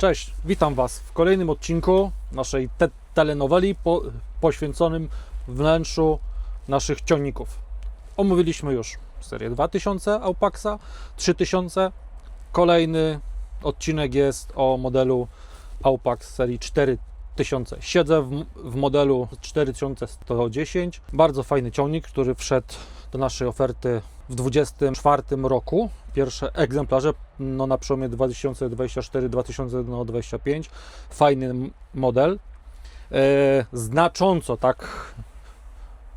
Cześć, witam Was w kolejnym odcinku naszej telenoweli poświęconym wnętrzu naszych ciągników. Omówiliśmy już serię 2000 Aupaxa, 3000. Kolejny odcinek jest o modelu Aupax serii 4000. Siedzę w modelu 4110. Bardzo fajny ciągnik, który wszedł do naszej oferty w 2024 roku. Pierwsze egzemplarze na przełomie 2024-2025. Fajny model. Znacząco, tak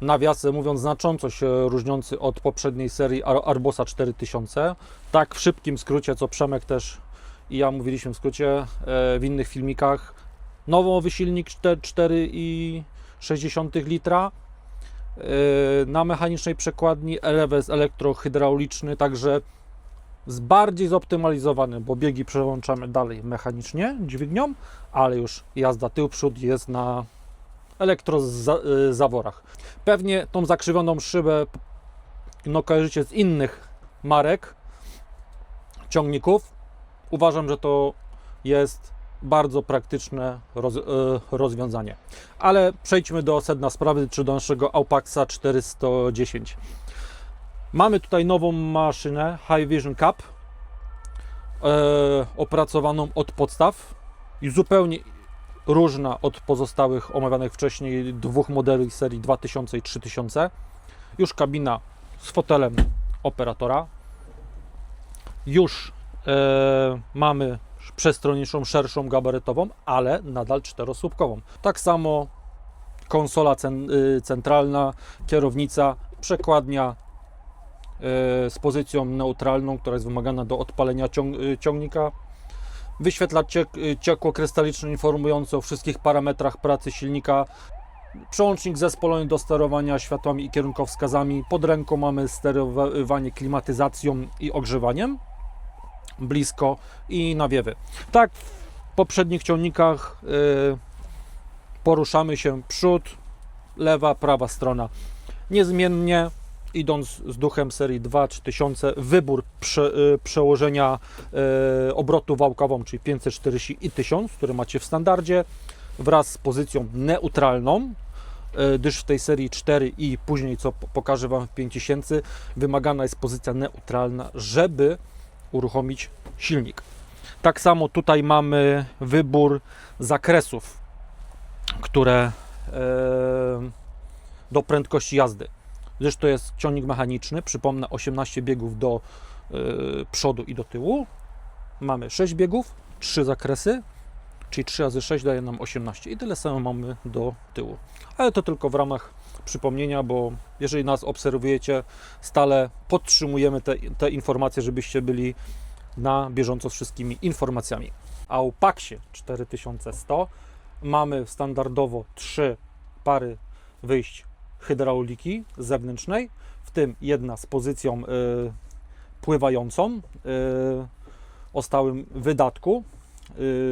nawiasem mówiąc, znacząco się różniący od poprzedniej serii Arbosa 4000. Tak w szybkim skrócie, co Przemek też i ja mówiliśmy w skrócie w innych filmikach. Nowy silnik 4,6 litra na mechanicznej przekładni, LWS elektrohydrauliczny, także bardziej zoptymalizowany, bo biegi przełączamy dalej mechanicznie dźwignią, ale już jazda tył-przód jest na elektrozaworach. Pewnie tą zakrzywioną szybę kojarzycie z innych marek ciągników. Uważam, że to jest bardzo praktyczne rozwiązanie. Ale przejdźmy do sedna sprawy, czy do naszego Aupaxa 410. Mamy tutaj nową maszynę High Vision Cup, opracowaną od podstaw i zupełnie różna od pozostałych omawianych wcześniej dwóch modeli serii 2000 i 3000. Już kabina z fotelem operatora. Już mamy przestronniejszą, szerszą, gabarytową, ale nadal czterosłupkową. Tak samo konsola centralna, kierownica, przekładnia z pozycją neutralną, która jest wymagana do odpalenia ciągnika. Wyświetlacz ciekłokrystaliczny informujący o wszystkich parametrach pracy silnika. Przełącznik zespolony do sterowania światłami i kierunkowskazami. Pod ręką mamy sterowanie klimatyzacją i ogrzewaniem. Blisko i nawiewy. Tak w poprzednich ciągnikach poruszamy się przód, lewa, prawa strona. Niezmiennie idąc z duchem serii 2000, wybór przełożenia obrotu wałkową, czyli 540 i 1000, który macie w standardzie, wraz z pozycją neutralną, gdyż w tej serii 4 i później, co pokażę Wam w 5000, wymagana jest pozycja neutralna, żeby uruchomić silnik. Tak samo tutaj mamy wybór zakresów, które do prędkości jazdy. Gdyż to jest ciągnik mechaniczny, przypomnę, 18 biegów do przodu i do tyłu. Mamy 6 biegów, 3 zakresy, czyli 3 razy 6 daje nam 18 i tyle samo mamy do tyłu. Ale to tylko w ramach przypomnienia, bo jeżeli nas obserwujecie, stale podtrzymujemy te informacje, żebyście byli na bieżąco z wszystkimi informacjami. W Aupaxie 4100 mamy standardowo 3 pary wyjść hydrauliki zewnętrznej, w tym jedna z pozycją pływającą o stałym wydatku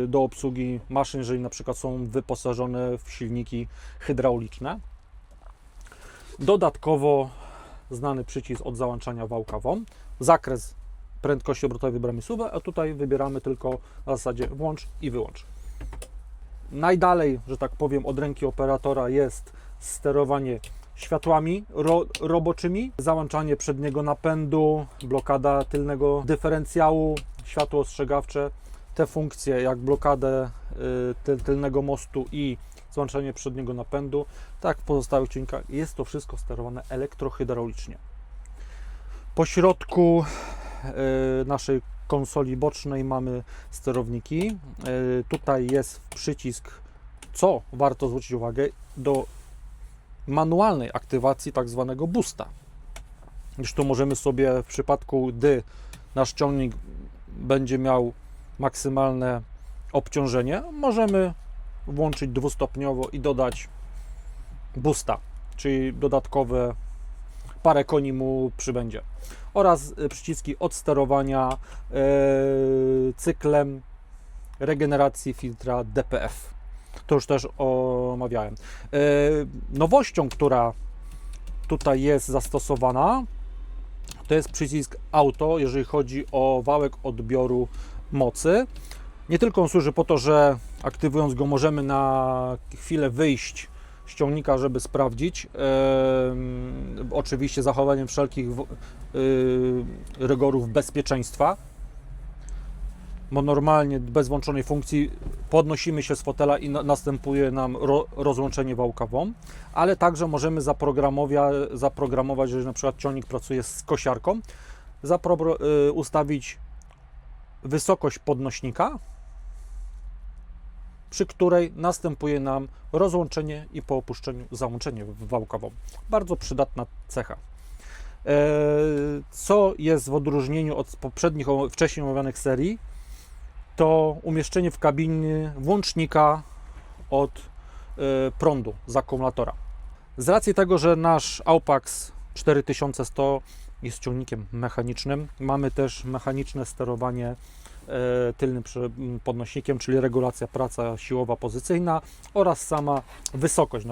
do obsługi maszyn, jeżeli na przykład są wyposażone w silniki hydrauliczne. Dodatkowo znany przycisk od załączania wałka WOM, zakres prędkości obrotowej wybramy suwę, a tutaj wybieramy tylko na zasadzie włącz i wyłącz. Najdalej, że tak powiem, od ręki operatora jest sterowanie światłami roboczymi, załączanie przedniego napędu, blokada tylnego dyferencjału, światło ostrzegawcze. Te funkcje jak blokadę tylnego mostu i złączenie przedniego napędu, tak w pozostałych ciągnikach jest to wszystko sterowane elektrohydraulicznie. Po środku naszej konsoli bocznej mamy sterowniki. Tutaj jest przycisk, co warto zwrócić uwagę, do manualnej aktywacji tak zwanego boosta. Zresztą możemy sobie w przypadku, gdy nasz ciągnik będzie miał maksymalne obciążenie, możemy włączyć dwustopniowo i dodać boosta, czyli dodatkowe parę koni mu przybędzie. Oraz przyciski od sterowania cyklem regeneracji filtra DPF. To już też omawiałem. Nowością, która tutaj jest zastosowana, to jest przycisk auto, jeżeli chodzi o wałek odbioru mocy. Nie tylko on służy po to, że aktywując go możemy na chwilę wyjść z ciągnika, żeby sprawdzić, oczywiście zachowaniem wszelkich rygorów bezpieczeństwa, bo normalnie bez włączonej funkcji podnosimy się z fotela i następuje nam rozłączenie wałka WOM, ale także możemy zaprogramować, że na przykład ciągnik pracuje z kosiarką, ustawić wysokość podnośnika, przy której następuje nam rozłączenie i po opuszczeniu załączenie wałka WOM. Bardzo przydatna cecha. Co jest w odróżnieniu od poprzednich, wcześniej omawianych serii, to umieszczenie w kabinie włącznika od prądu z akumulatora. Z racji tego, że nasz Aupax 4100 jest ciągnikiem mechanicznym, mamy też mechaniczne sterowanie tylnym podnośnikiem, czyli regulacja praca siłowa pozycyjna oraz sama wysokość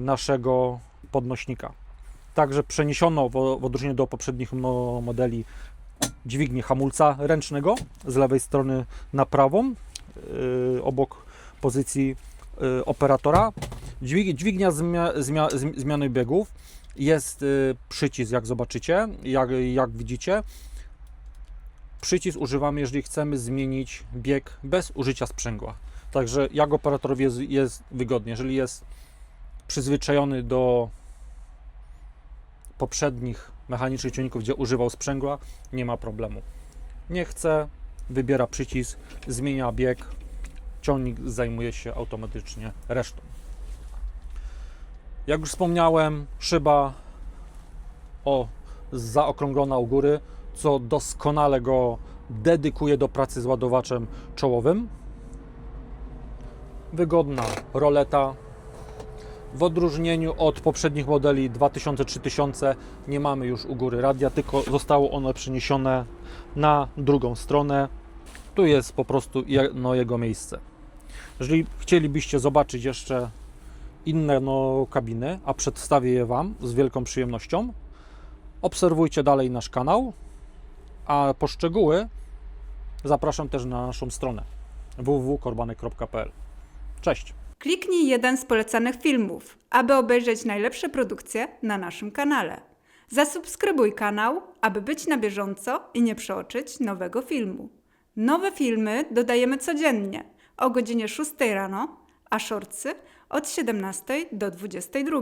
naszego podnośnika. Także przeniesiono w odróżnieniu do poprzednich modeli dźwignię hamulca ręcznego z lewej strony na prawą, obok pozycji operatora. Dźwignia zmiany biegów. Jest przycisk, jak zobaczycie, jak widzicie. Przycisk używamy, jeżeli chcemy zmienić bieg bez użycia sprzęgła. Także jak operatorowi jest wygodnie. Jeżeli jest przyzwyczajony do poprzednich mechanicznych ciągników, gdzie używał sprzęgła, nie ma problemu. Nie chce, wybiera przycisk, zmienia bieg, ciągnik zajmuje się automatycznie resztą. Jak już wspomniałem, szyba zaokrąglona u góry, co doskonale go dedykuje do pracy z ładowaczem czołowym. Wygodna roleta. W odróżnieniu od poprzednich modeli 2000-3000 nie mamy już u góry radia, tylko zostało ono przeniesione na drugą stronę. Tu jest po prostu jego miejsce. Jeżeli chcielibyście zobaczyć jeszcze inne kabiny, a przedstawię je Wam z wielką przyjemnością, obserwujcie dalej nasz kanał, a po szczegóły zapraszam też na naszą stronę www.korbanek.pl. Cześć! Kliknij jeden z polecanych filmów, aby obejrzeć najlepsze produkcje na naszym kanale. Zasubskrybuj kanał, aby być na bieżąco i nie przeoczyć nowego filmu. Nowe filmy dodajemy codziennie o godzinie 6 rano, a shortsy od 17 do 22.